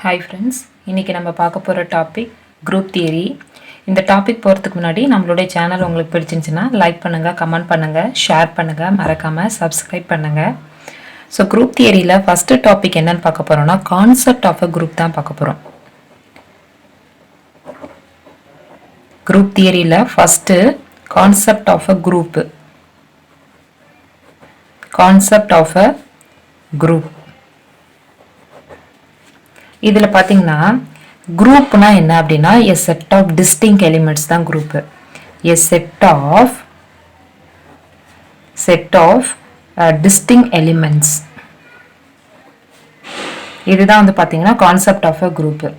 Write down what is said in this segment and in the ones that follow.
Hi friends, இன்றைக்கி நம்ம பார்க்க போகிற டாபிக் குரூப் தியரி. இந்த டாபிக் போகிறதுக்கு முன்னாடி நம்மளுடைய சேனல் உங்களுக்கு பிடிச்சிருந்துச்சுன்னா லைக் பண்ணுங்கள், கமெண்ட் பண்ணுங்கள், ஷேர் பண்ணுங்கள், மறக்காமல் சப்ஸ்கிரைப் பண்ணுங்கள். ஸோ குரூப் தியரியில் ஃபஸ்ட்டு டாபிக் என்னென்னு பார்க்க போகிறோம்னா கான்செப்ட் ஆஃப் அ குரூப் தான் பார்க்க போகிறோம். குரூப் தியரியில் first concept of a group. Concept of a group இதில் பார்த்தீங்கன்னா குரூப்னா என்ன அப்படின்னா a set of distinct elements தான் group. A set of distinct elements, இதுதான் வந்து பார்த்தீங்கன்னா கான்செப்ட் ஆஃப் அ குரூப்பு.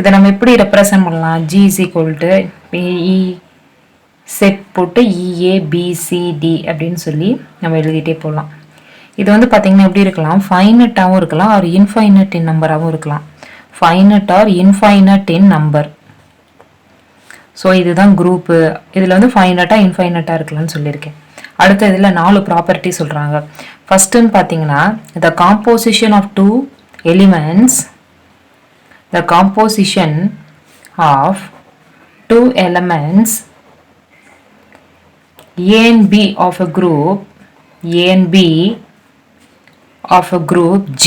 இதை நம்ம எப்படி ரெப்ரசன்ட் பண்ணலாம்? G is equal to E set போட்டு இஏபிசிடி அப்படின்னு சொல்லி நம்ம எழுதிட்டே போகலாம். இது வந்து பார்த்தீங்கன்னா எப்படி இருக்கலாம்? ஃபைனட்டாகவும் இருக்கலாம், ஒரு இன்ஃபைனட் இன் நம்பராகவும் இருக்கலாம். Finite or infinite in number. So இதுதான் குரூப்பு. இதில் வந்து ஃபைனட்டாக இன்ஃபைனட்டாக இருக்கலாம்னு சொல்லியிருக்கேன். அடுத்த இதில் 4 ப்ராப்பர்ட்டி சொல்கிறாங்க. ஃபஸ்ட்டுன்னு பார்த்தீங்கன்னா the composition of 2 elements, the composition of 2 elements A and B of a group, A and B of a group G.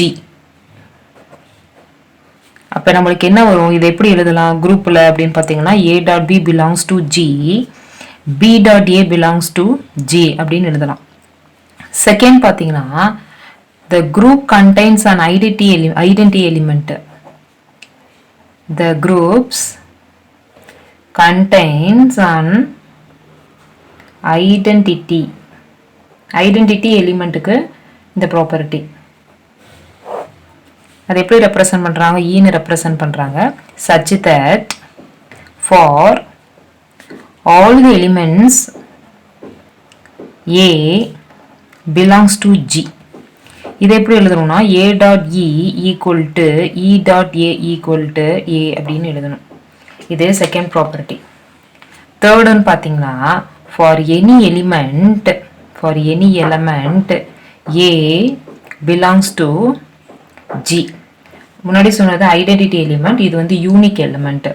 அப்போ நம்மளுக்கு என்ன வரும்? இது எப்படி எழுதலாம் குரூப்பில் அப்படின்னு பார்த்தீங்கன்னா A dot B belongs to G, B dot A belongs to G அப்படின்னு எழுதலாம். செகண்ட் பார்த்தீங்கன்னா the group contains an identity element. The groups contains an identity எலிமெண்ட்டுக்கு இந்த ப்ராப்பர்ட்டி. அதை எப்படி ரெப்ரசன்ட் பண்ணுறாங்க? ஈன்னு ரெப்ரசன்ட் பண்ணுறாங்க. such that for all the elements A belongs to G. இதை எப்படி எழுதணும்னா A dot E equal to E dot A equal to A அப்படின்னு எழுதணும். இது செகண்ட் ப்ராப்பர்ட்டி. தேர்டுன்னு பார்த்தீங்கன்னா for any element A belongs to G. முன்னாடி சொன்னது ஐடென்டிட்டி எலிமெண்ட், இது வந்து unique element.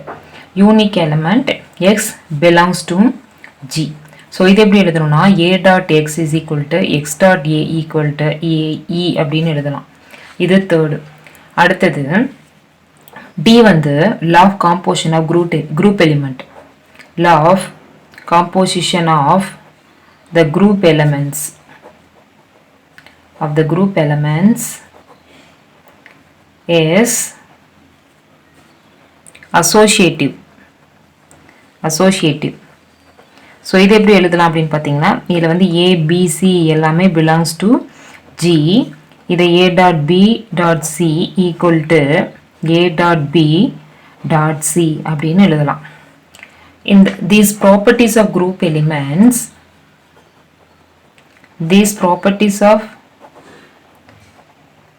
Unique element X belongs to G. So இது எப்படி எழுதணும்னா A dot x is equal to x dot A equal to A E அப்படின்னு எழுதலாம். இது தேர்டு. அடுத்தது டி வந்து law of composition of group element. Law of composition of the group elements is associative. So இது எப்படி எழுதலாம் அப்படின்னு பார்த்தீங்கன்னா இதில் வந்து A, B, C எல்லாமே பிலாங்ஸ் டு G. இதை A dot B dot C equal to A dot B dot C அப்படின்னு எழுதலாம். These properties of group elements, these properties of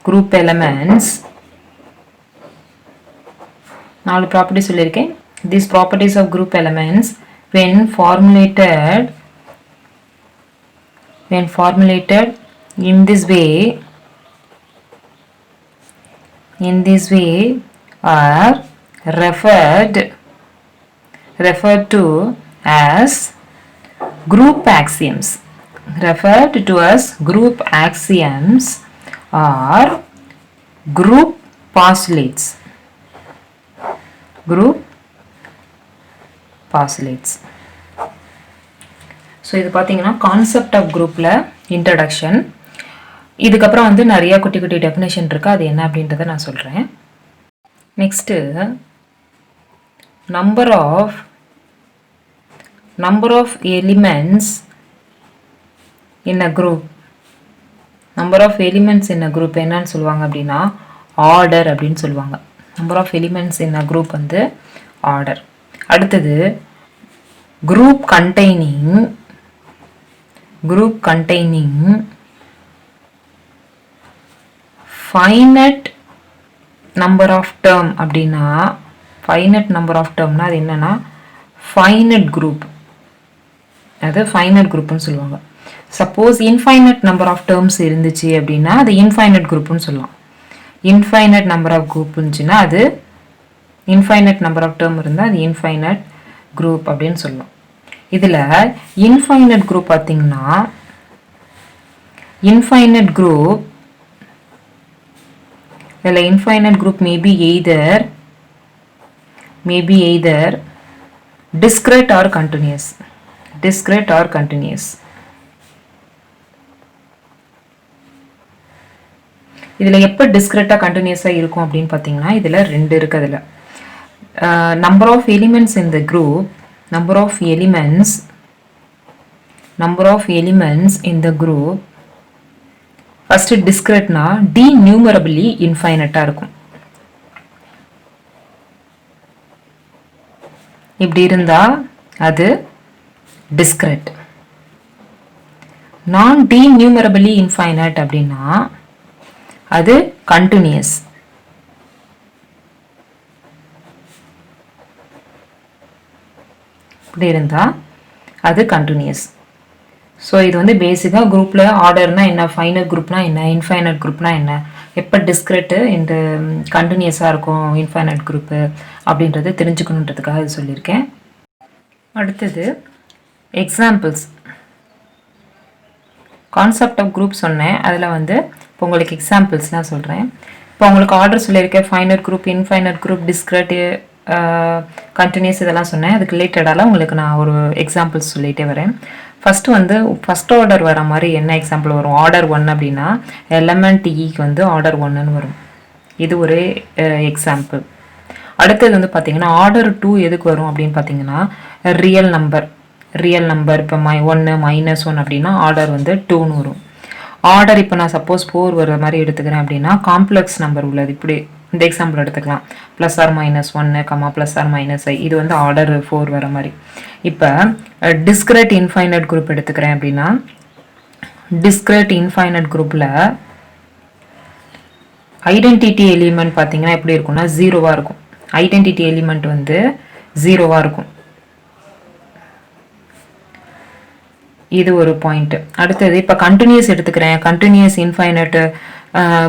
group elements, 4 properties சொல்லியிருக்கேன். These properties of group elements when formulated in this way are referred to as group axioms. Or group postulates. So இது பார்த்தீங்கன்னா concept of குரூப்பில் introduction. இதுக்கப்புறம் வந்து நிறைய குட்டி குட்டி definition இருக்குது, அது என்ன அப்படின்றத நான் சொல்கிறேன். Next number of elements in a group. Number of elements in a group என்னன்னு சொல்லுவாங்க அப்படின்னா ஆர்டர் அப்படின்னு சொல்லுவாங்க. Number of elements in a group வந்து ஆர்டர். அடுத்தது group containing finite number of term அப்படின்னா finite number of termனா அது என்னன்னா finite group. அது finite groupனு சொல்லுவாங்க. Suppose infinite number of terms இருந்துச்சு அப்படின்னா அது இன்ஃபைனட் குரூப்னு சொல்லலாம். இன்ஃபைனட் நம்பர் ஆஃப் குரூப் இருந்துச்சுன்னா அது இன்ஃபைனட் நம்பர் ஆஃப் டேர்ம் இருந்தால் அது இன்ஃபைனட் குரூப் அப்படின்னு சொல்லலாம். இதில் இன்ஃபைனட் குரூப் பார்த்தீங்கன்னா இன்ஃபைனட் குரூப் இதில் infinite group maybe either discrete or continuous. இதில் எப்போ டிஸ்கிரெட்டாக கண்டினியூஸாக இருக்கும் அப்படின்னு பார்த்தீங்கன்னா இதில் ரெண்டு இருக்குது. அதில் number of elements in the group number of elements in the group first டிஸ்கிரெட்னா டிநியூமரபிளி இன்ஃபைனட்டாக இருக்கும். இப்படி இருந்தால் அது டிஸ்கிரெட். நான் டிநியூமரபிளி இன்ஃபைனட் அப்படின்னா அது கண்டினியூஸ். இப்படி இருந்தால் அது கண்டினியூஸ். ஸோ இது வந்து பேசிக்காக குரூப்பில் ஆர்டர்னா என்ன, ஃபைனல் குரூப்னா என்ன, இன்ஃபைனட் குரூப்னா என்ன, எப்போ டிஸ்கிரெட்டு இந்த கண்டினியூஸாக இருக்கும் இன்ஃபைனட் குரூப்பு அப்படின்றது தெரிஞ்சுக்கணுன்றதுக்காக இது சொல்லியிருக்கேன். அடுத்தது எக்ஸாம்பிள்ஸ். கான்செப்ட் ஆஃப் குரூப் சொன்னேன், அதில் வந்து இப்போ உங்களுக்கு எக்ஸாம்பிள்ஸ்லாம் சொல்கிறேன். இப்போ உங்களுக்கு ஆர்டர் சொல்லியிருக்கேன், finite group, infinite group, discrete, continuous இதெல்லாம் சொன்னேன். அதுக்கு ரிலேட்டடால உங்களுக்கு நான் ஒரு எக்ஸாம்பிள்ஸ் சொல்லிகிட்டே வரேன். ஃபஸ்ட்டு வந்து ஃபஸ்ட் ஆர்டர் வர மாதிரி என்ன எக்ஸாம்பிள் வரும், ஆர்டர் 1 அப்படின்னா எலமெண்ட் ஈக்கு வந்து ஆர்டர் 1ன்னு வரும். இது ஒரு எக்ஸாம்பிள். அடுத்தது வந்து பார்த்தீங்கன்னா ஆர்டர் 2 எதுக்கு வரும் அப்படின்னு பார்த்தீங்கன்னா ரியல் நம்பர் இப்போ 1 -1 அப்படின்னா ஆர்டர் வந்து 2ன்னு வரும். ஆர்டர் இப்போ நான் சப்போஸ் 4 வர மாதிரி எடுத்துக்கிறேன் அப்படின்னா காம்ப்ளெக்ஸ் நம்பர் உள்ளது. இப்படி இந்த எக்ஸாம்பிள் எடுத்துக்கலாம், +or-1, +or-i, இது வந்து ஆர்டர் 4 வர மாதிரி. இப்போ டிஸ்கிரெட் இன்ஃபைனட் குரூப் எடுத்துக்கிறேன் அப்படின்னா டிஸ்கிரெட் இன்ஃபைனட் குரூப்பில் ஐடென்டிட்டி எலிமெண்ட் பார்த்தீங்கன்னா எப்படி இருக்கும்னா 0வாக இருக்கும். ஐடென்டிட்டி எலிமெண்ட் வந்து 0வாக இருக்கும். இது ஒரு பாயிண்ட். அடுத்தது இப்போ கண்டினியூஸ் எடுத்துக்கிறேன், கண்டினியூஸ் இன்ஃபைனட்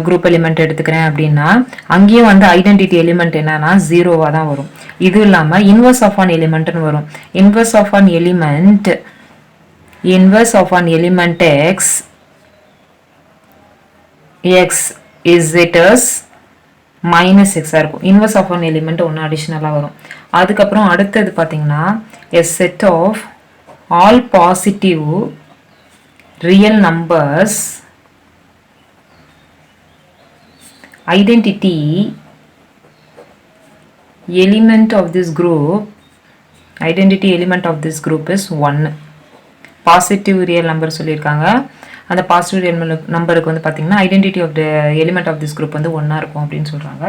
குரூப் எலிமெண்ட் எடுத்துக்கிறேன் அப்படின்னா அங்கேயும் வந்து ஐடென்டிட்டி எலிமெண்ட் என்னன்னா 0வாக தான் வரும். இது இல்லாமல் இன்வர்ஸ் ஆஃப் ஆன் எலிமெண்ட்னு வரும். Inverse of an element x is it is -6 இருக்கும். இன்வர்ஸ் ஆஃப் ஆன் எலிமெண்ட் ஒன்று அடிஷ்னலாக வரும். அதுக்கப்புறம் அடுத்தது பார்த்தீங்கன்னா a set of all positive real numbers identity element of this group is 1. Positive real number சொல்லியிருக்காங்க. அந்த பாசிட்டிவ் ரியல் நம்பருக்கு வந்து பார்த்தீங்கன்னா identity of the element of this group வந்து 1 இருக்கும் அப்படின்னு சொல்கிறாங்க.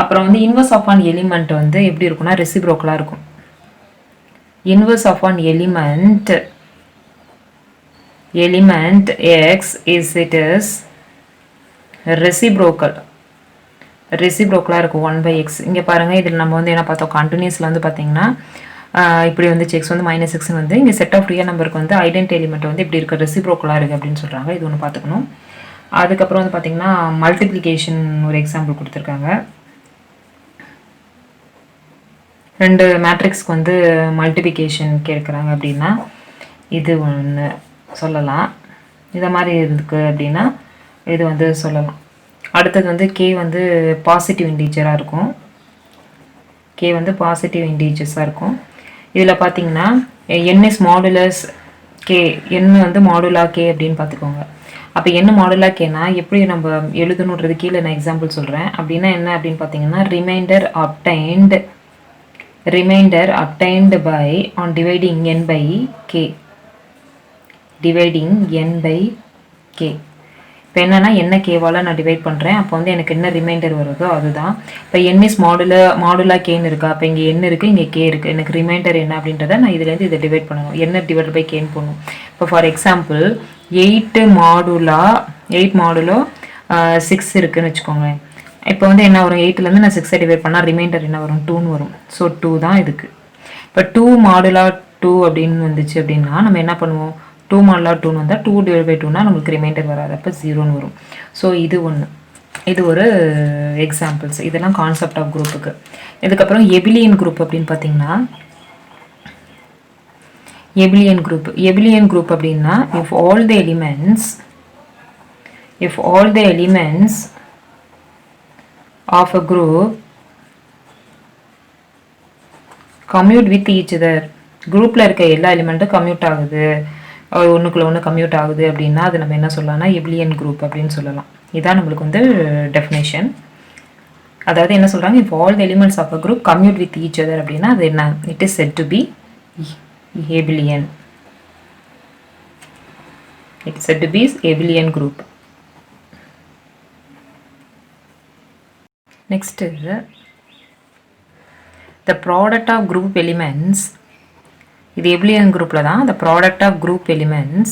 அப்புறம் வந்து இன்வர்ஸ் ஆஃப் ஆன் எலிமெண்ட் வந்து எப்படி இருக்கும்னா ரெசிப்ரோக்கலாக இருக்கும். Inverse of an element x is it is ரெசிப்ரோக்கலாக இருக்கும் 1/x. இங்கே பாருங்கள், இதில் நம்ம வந்து என்ன பார்த்தோம், கண்டினியூஸில் வந்து பார்த்தீங்கன்னா இப்படி வந்து எக்ஸ் வந்து -6 வந்து இங்கே செட் ஆஃப் ரியல் நம்பருக்கு வந்து ஐடென்டி எலிமெண்ட் வந்து இப்படி இருக்க ரெசிப்ரோக்கலாக இருக்குது அப்படின்னு சொல்கிறாங்க. இது ஒன்று பார்த்துக்கணும். அதுக்கப்புறம் வந்து பார்த்தீங்கன்னா மல்டிப்ளிகேஷன் ஒரு எக்ஸாம்பிள் கொடுத்துருக்காங்க. 2 மேட்ரிக்ஸ்க்கு வந்து மல்டிப்ளிகேஷன் கேட்குறாங்க அப்படின்னா இது ஒன்று சொல்லலாம். இதை மாதிரி இருக்குது அப்படின்னா இது வந்து சொல்லலாம். அடுத்தது வந்து கே வந்து பாசிட்டிவ் இன்டீஜராக இருக்கும். இதில் பார்த்தீங்கன்னா n is modulus K, n வந்து மாடுலா கே அப்படின்னு பார்த்துக்கோங்க. அப்போ என்ன மாடுலா கேனா எப்படி நம்ம எழுதணுன்றது கீழே நான் எக்ஸாம்பிள் சொல்கிறேன். அப்படின்னா என்ன அப்படின்னு பார்த்தீங்கன்னா reminder obtained by on dividing n by k. இப்போ என்னன்னா என்ன கேவால் நான் டிவைட் பண்ணுறேன், அப்போ வந்து எனக்கு என்ன ரிமைண்டர் வருதோ அதுதான். இப்போ n இஸ் மாடுலா கேன்னு இருக்கா, அப்போ இங்கே n இருக்குது, இங்கே கே இருக்குது. எனக்கு ரிமைண்டர் என்ன அப்படின்றத நான் இதுலேருந்து இதை டிவைட் பண்ணணும், என்ன டிவைட் பை கேன்னு போடணும். இப்போ ஃபார் எக்ஸாம்பிள் 8 மாடுலோ 6 இருக்குதுன்னு வச்சுக்கோங்க. இப்போ வந்து என்ன வரும், 8லேருந்து நான் 6 டிவைட் பண்ணால் ரிமைண்டர் என்ன வரும், 2ன்னு வரும். ஸோ 2 தான் இதுக்கு. இப்போ 2 மாடுலா 2 அப்படின்னு வந்துச்சு அப்படின்னா நம்ம என்ன பண்ணுவோம், 2 மாடுலா 2ன்னு வந்தால் 2 டிவைட் பை 2னா நம்மளுக்கு ரிமைண்டர் வராது, அப்போ 0ன்னு வரும். ஸோ இது ஒன்று. இது ஒரு எக்ஸாம்பிள்ஸ். இதெல்லாம் கான்செப்ட் ஆஃப் குரூப்புக்கு. இதுக்கப்புறம் எபிலியன் குரூப் அப்படின்னு பார்த்தீங்கன்னா, எபிலியன் குரூப் அப்படின்னா if all the elements of a group commute with each other, குரூப்பில் இருக்க எல்லா எலிமெண்ட்டும் கம்யூட் ஆகுது, ஒன்றுக்குள்ள ஒன்று கம்யூட் ஆகுது அப்படின்னா அது நம்ம என்ன சொல்லலாம்னா எபிலியன் குரூப் அப்படின்னு சொல்லலாம். இதான் நம்மளுக்கு வந்து டெஃபினேஷன். அதாவது என்ன சொல்கிறாங்க, if all the elements of a group commute with each other அப்படின்னா அது என்ன, it is said to be abelian. It's said to be abelian group. Next is the product of group elements. இது abelian groupல தான். The product of group elements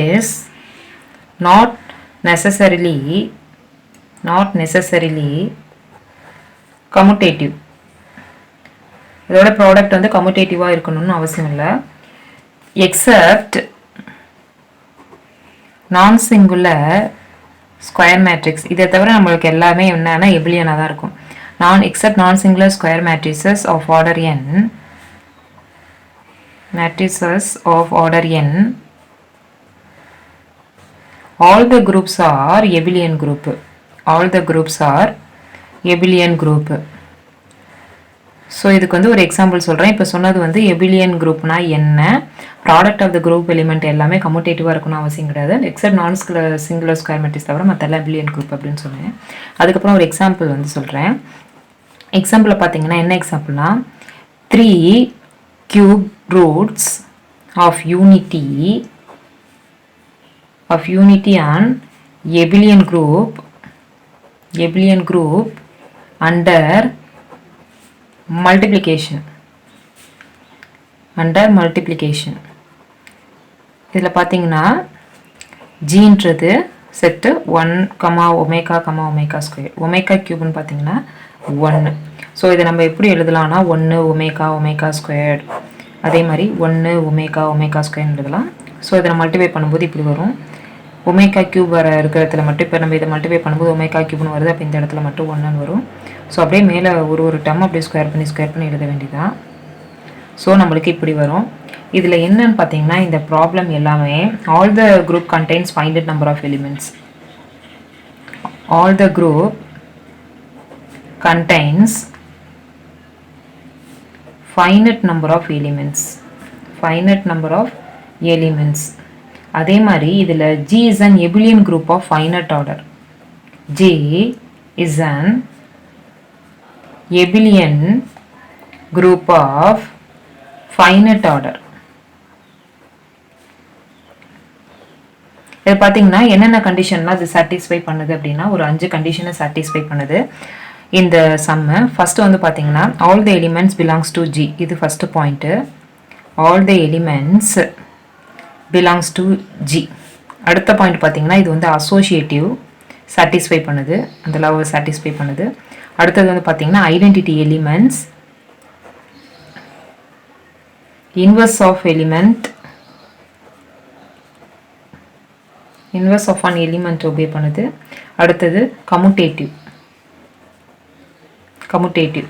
is not necessarily commutative. இதோட product வந்து கம்யூட்டேட்டிவாக இருக்கணும்னு அவசியம் இல்லை. Accept non singular square matrix, இதை தவிர நம்மளுக்கு எல்லாமே என்னன்னா எபிலியனாக தான் இருக்கும். Except non singular square matrices of order n, all the groups are abelian group. So இதுக்கு வந்து ஒரு எக்ஸாம்பிள் சொல்கிறேன். இப்போ சொன்னது வந்து எபிலியன் குரூப்னா என்ன, product of the group element எல்லாமே கம்யூட்டேட்டிவாக இருக்கணும் அவசியம் கிடையாது. Accept non singular square matrix தவிர மற்ற எல்லாம் எபிலியன் குரூப் அப்படின்னு சொன்னேன். அதுக்கப்புறம் ஒரு எக்ஸாம்பிள் வந்து சொல்கிறேன். எக்ஸாம்பிளில் பார்த்தீங்கன்னா என்ன எக்ஸாம்பிள்னா, 3 cube roots of unity on abelian group under multiplication. இதில் பார்த்தீங்கன்னா ஜின்றது செட்டு 1, ஒமேகா ஸ்கொயர், ஒமேகா கியூப்னு பார்த்தீங்கன்னா 1. ஸோ இதை நம்ம எப்படி எழுதலாம்னா 1 ஒமேகா ஸ்கொயர், அதே மாதிரி 1 ஒமேகா ஸ்கொயர்னு எழுதலாம். ஸோ இதை மல்டிப்ளை பண்ணும்போது இப்படி வரும். ஒமேகா கியூப் வர இருக்கிற இடத்துல மட்டும் இப்போ நம்ம இதை மல்டிப்ளை பண்ணும்போது ஒமேகா கியூப்னு வருது, அப்போ இந்த இடத்துல மட்டும் 1ன்னு வரும். ஸோ அப்படியே மேலே ஒரு டம் அப்படியே ஸ்கொயர் பண்ணி எழுத வேண்டியதான். ஸோ நம்மளுக்கு இப்படி வரும். இதில் என்னன்னு பார்த்தீங்கன்னா இந்த ப்ராப்ளம் எல்லாமே all the group contains finite number of elements. All the group contains finite number of elements. அதே மாதிரி இதில் G is an abelian group of finite order. G is an abelian group of finite order. இது பார்த்தீங்கன்னா என்னென்ன கண்டிஷன்லாம் அது satisfy பண்ணுது அப்படின்னா ஒரு 5 கண்டிஷனை சாட்டிஸ்ஃபை பண்ணுது இந்த சம்மு. ஃபர்ஸ்ட் வந்து பார்த்தீங்கன்னா all the elements belongs to G, இது first point. All the elements belongs to G. அடுத்த பாயிண்ட் பார்த்தீங்கன்னா இது வந்து அசோசியேட்டிவ் சாட்டிஸ்ஃபை பண்ணுது, அந்த லவ் சாட்டிஸ்ஃபை பண்ணுது. அடுத்தது வந்து பார்த்தீங்கன்னா identity elements, inverse of an element obey பண்ணுது. அடுத்தது கம்யூட்டேட்டிவ்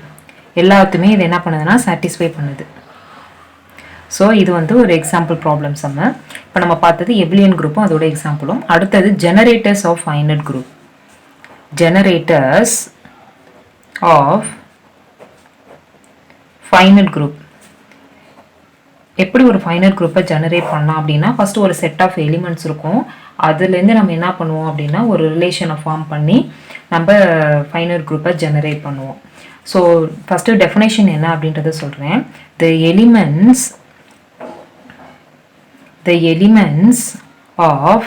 எல்லாத்துமே இது என்ன பண்ணுதுன்னா சாட்டிஸ்ஃபை பண்ணுது. ஸோ இது வந்து ஒரு எக்ஸாம்பிள் ப்ராப்ளம் சம்மு. இப்போ நம்ம பார்த்தது எபிலியன் குரூப்பும் அதோட எக்ஸாம்பிளும். அடுத்தது ஜெனரேட்டர்ஸ் ஆஃப் ஃபைனைட் குரூப். எப்படி ஒரு ஃபைனைட் குரூப்பை ஜெனரேட் பண்ணலாம் அப்படின்னா ஃபர்ஸ்ட் ஒரு செட் ஆஃப் எலிமெண்ட்ஸ் இருக்கும், அதுலேருந்து நம்ம என்ன பண்ணுவோம் அப்படின்னா ஒரு ரிலேஷனை ஃபார்ம் பண்ணி நம்ம ஃபைனைட் குரூப்பை ஜெனரேட் பண்ணுவோம். ஸோ ஃபஸ்ட்டு டெஃபினேஷன் என்ன அப்படின்றத சொல்கிறேன். த elements of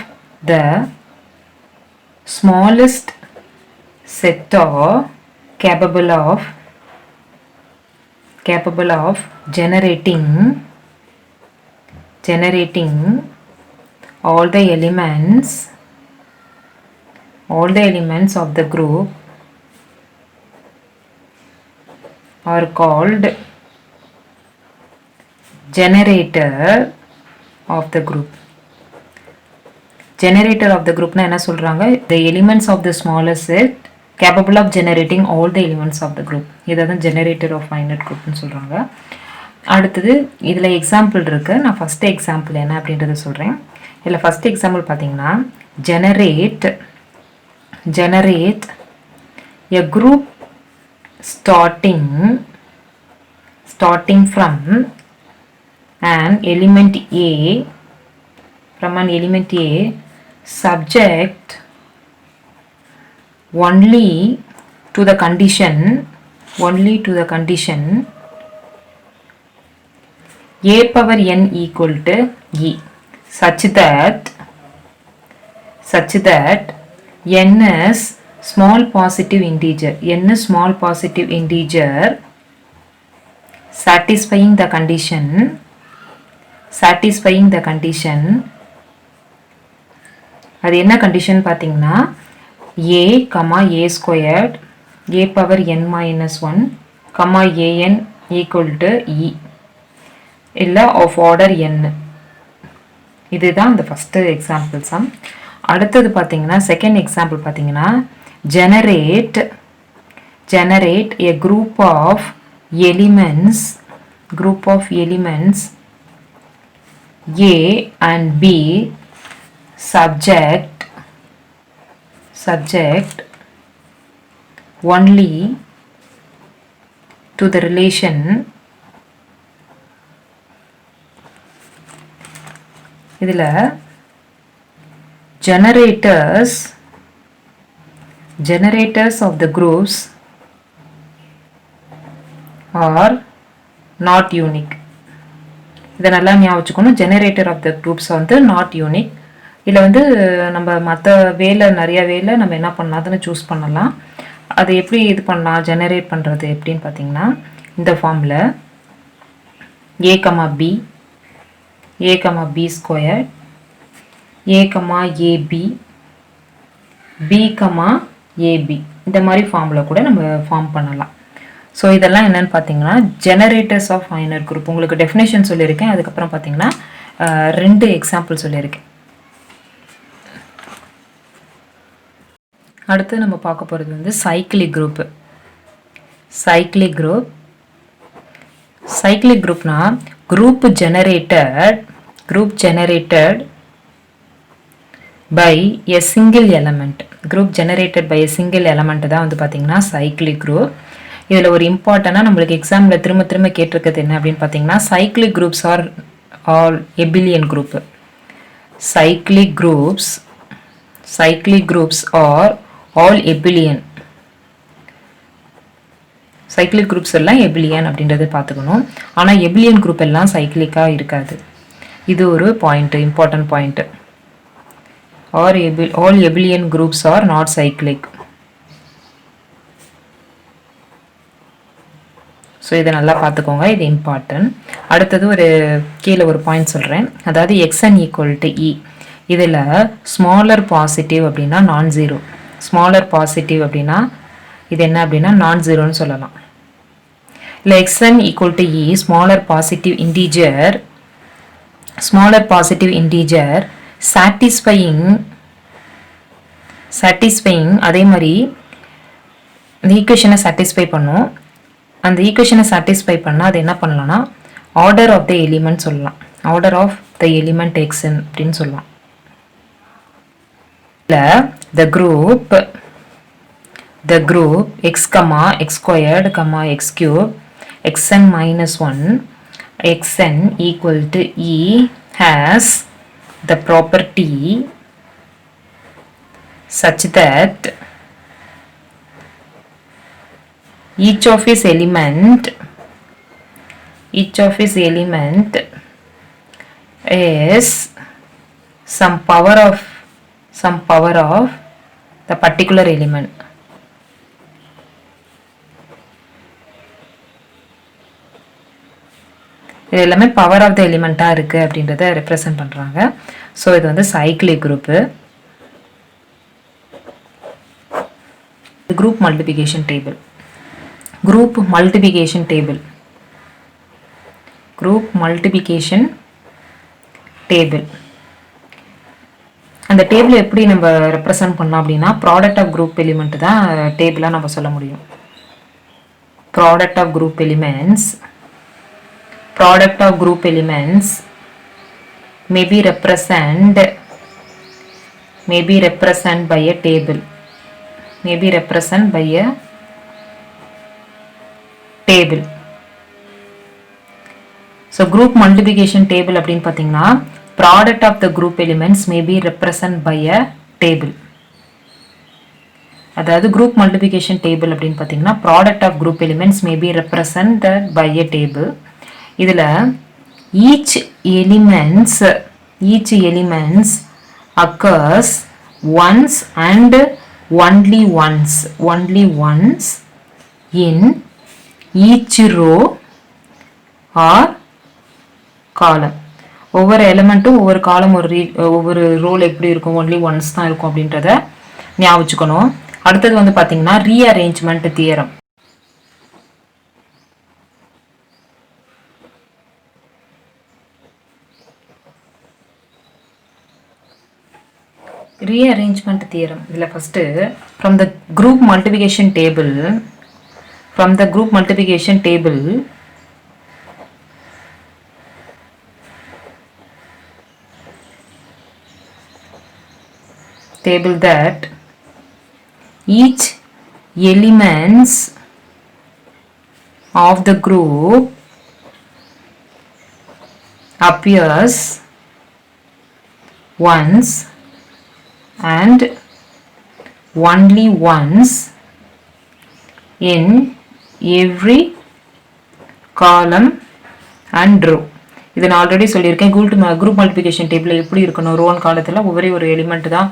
the smallest set are capable of generating all the elements of the group are called generator of the group. Generator of the group na enna solranga, the elements of the smallest set capable of generating all the elements of the group. இதான் generator of finite group னு சொல்றாங்க. அடுத்தது இதுல example இருக்கு. நான் first example என்ன அப்படின்றத சொல்றேன். இதுல ஃபர்ஸ்ட் எக்ஸாம்பிள் பாத்தீங்கன்னா generate a group starting from an element A subject only to the condition a power n equal to e such that n is small positive integer satisfying the condition அது என்ன condition பாத்தீங்கன்னா a, a squared a power n minus 1 an equal to e இல்ல of order n. இதுதான் அந்த first example sum. அடுத்தது பாத்தீங்கன்னா second example பாத்தீங்கன்னா generate a group of elements A and B subject only to the relation இதுல generators of the groups are not unique. இதை நல்லா ஞாபகம் வச்சுக்கணும். generator of the groups வந்து not unique. இதில் வந்து நம்ம மற்ற நிறைய வேலை நம்ம என்ன பண்ணலாம் அதுன்னு சூஸ் பண்ணலாம். அது எப்படி இது பண்ணலாம் ஜெனரேட் பண்ணுறது எப்படின்னு பார்த்தீங்கன்னா இந்த ஃபார்மில் a, b square a, ab b, ab இந்த மாதிரி ஃபார்மில் கூட நம்ம ஃபார்ம் பண்ணலாம். ஸோ இதெல்லாம் என்னென்னு பார்த்தீங்கன்னா ஜெனரேட்டர்ஸ் ஆஃப் ஃபைனைட் குரூப். உங்களுக்கு டெஃபினேஷன் சொல்லியிருக்கேன். அதுக்கப்புறம் பார்த்தீங்கன்னா 2 எக்ஸாம்பிள் சொல்லியிருக்கேன். அடுத்து நம்ம பார்க்க போகிறது வந்து சைக்கிளிக் குரூப்னா group generated by a single element தான் வந்து பார்த்தீங்கன்னா சைக்கிளிக் குரூப். இதில் ஒரு இம்பார்ட்டண்டாக நம்மளுக்கு எக்ஸாமில் திரும்ப கேட்டிருக்கிறது என்ன அப்படின்னு பார்த்தீங்கன்னா cyclic groups are all எபிலியன் group. Cyclic groups are all எபிலியன். Cyclic groups எல்லாம் எபிலியன் அப்படின்றத பார்த்துக்கணும். ஆனால் எபிலியன் குரூப் எல்லாம் சைக்கிளிக்காக இருக்காது. இது ஒரு point, important point. All abelian groups are not cyclic. So இதை நல்லா பார்த்துக்கோங்க, இது இம்பார்ட்டன்ட். அடுத்தது ஒரு கீழே ஒரு பாயிண்ட் சொல்கிறேன். அதாவது xn ஈக்குவல் டு இ. இதில் ஸ்மாலர் பாசிட்டிவ் அப்படின்னா நான் ஜீரோ. ஸ்மாலர் பாசிட்டிவ் அப்படின்னா இது என்ன அப்படின்னா நான் ஜீரோன்னு சொல்லலாம். இல்லை xn equal to E smaller positive integer satisfying அதே மாதிரி இந்த ஈக்குவேஷனை சாட்டிஸ்ஃபை பண்ணும். அந்த ஈக்குவேஷனை சாட்டிஸ்ஃபை பண்ணால் அது என்ன பண்ணலாம்னா ஆர்டர் ஆஃப் த எலிமெண்ட் சொல்லலாம். Order of the element xn அப்படின்னு சொல்லலாம். the group x, x squared, x cube, xn minus 1, xn equal to e has the property such that each of its element is some power of the particular element. இது எல்லாமே power of the எலிமெண்ட்டாக இருக்குது அப்படின்றத represent பண்ணுறாங்க. So இது வந்து cyclic group. Group multiplication table. Group multiplication table. அந்த table எப்படி நம்ம ரெப்ரசன்ட் பண்ணலாம் அப்படின்னா ப்ராடக்ட் ஆஃப் குரூப் எலிமெண்ட் தான் டேபிளாக நம்ம சொல்ல முடியும். Product of group elements may be represented by a table. So group multiplication table அப்படின்னு பார்த்தீங்கன்னா product of the group elements may be represented by a table. அதாவது group multiplication table அப்படின்னு பார்த்தீங்கன்னா product of group elements may be represented by a table. இதில் each elements occurs once and only once in each row or column. ஒவ்வொரு எலிமெண்ட்டும் ஒவ்வொரு காலம் ஒவ்வொரு role எப்படி இருக்கும் ஒன்லி ஒன்ஸ் தான் இருக்கும் அப்படின்றத ஞாபகம் வச்சுக்கணும். அடுத்தது வந்து பார்த்தீங்கன்னா ரீஅரேஞ்ச்மெண்ட் தியரம். இதில் first from the group multiplication table that each elements of the group appears once and only once in every column and row. இது நான் ஆல்ரெடி சொல்லியிருக்கேன். குரூப் மல்டிபிகேஷன் டேபிள் எப்படி இருக்கணும், ரோன் காலத்தில் ஒவ்வொரு ஒரு எலிமெண்ட் தான்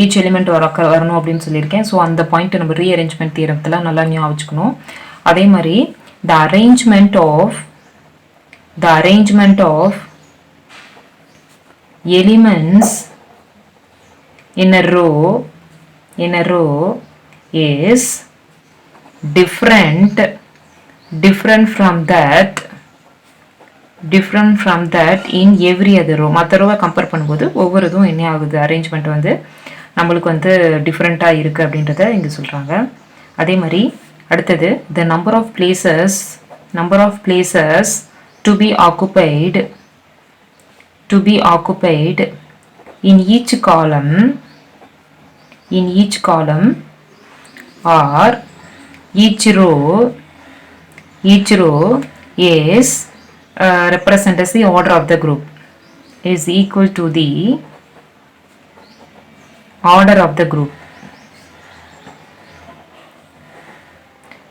ஈச் எலிமெண்ட் வரணும் அப்படின்னு சொல்லியிருக்கேன். ஸோ அந்த பாயிண்ட் நம்ம ரீஅரேஞ்ச்மெண்ட் தியரத்தில் நல்லா ஞாபகம் வச்சுக்கணும். அதே மாதிரி the arrangement of elements in a row is different from that in every other row. மற்ற ரோவை கம்பேர் பண்ணும்போது ஒவ்வொரு இதுவும் என்ன ஆகுது, அரேஞ்ச்மெண்ட் வந்து நம்மளுக்கு வந்து டிஃப்ரெண்ட்டாக இருக்குது அப்படின்றத இங்கே சொல்கிறாங்க. அதே மாதிரி அடுத்தது the number of places to be occupied in each column or each row is represent as the order of the group is equal to the order of the group.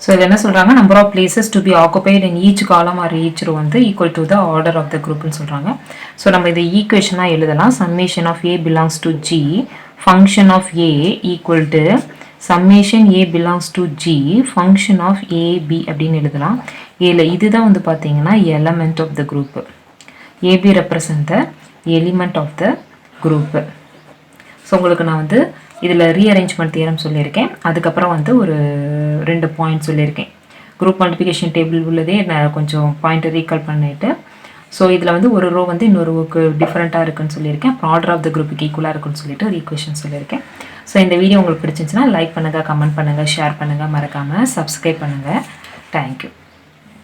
So இது என்ன சொல்றாங்க, number of places to be occupied in each column or each row வந்து equal to the order of the group ன்னு சொல்றாங்க. So நம்ம இதை ஈக்குவேஷனா எழுதலாம். summation of a belongs to g function of a equal to summation a belongs to g function of a b அப்படின்னு எழுதலாம். இதுதான் வந்து பார்த்தீங்கன்னா element of the group. ab represent the element of the group. So உங்களுக்கு நான் வந்து இதில் rearrangement theorem சொல்லியிருக்கேன். அதுக்கப்புறம் வந்து ஒரு 2 பாயிண்ட் சொல்லியிருக்கேன். குரூப் மல்டிபிகேஷன் டேபிள் உள்ளதே நான் கொஞ்சம் பாயிண்ட்டை ரீகால் பண்ணிவிட்டு, ஸோ இதில் வந்து ஒரு ரோ வந்து இன்னொரு ரோவுக்கு டிஃப்ரெண்ட்டாக இருக்குன்னு சொல்லியிருக்கேன். அப்புறம் ஆர்டர் ஆஃப் த குரூப்புக்கு ஈக்குவலாக இருக்குன்னு சொல்லிட்டு ஒரு ஈக்குவேஷன் சொல்லியிருக்கேன். ஸோ இந்த வீடியோ உங்களுக்கு பிடிச்சிருந்துச்சுன்னா லைக் பண்ணுங்கள், கமெண்ட் பண்ணுங்கள், ஷேர் பண்ணுங்கள், மறக்காமல் சப்ஸ்கிரைப் பண்ணுங்கள். தேங்க்யூ.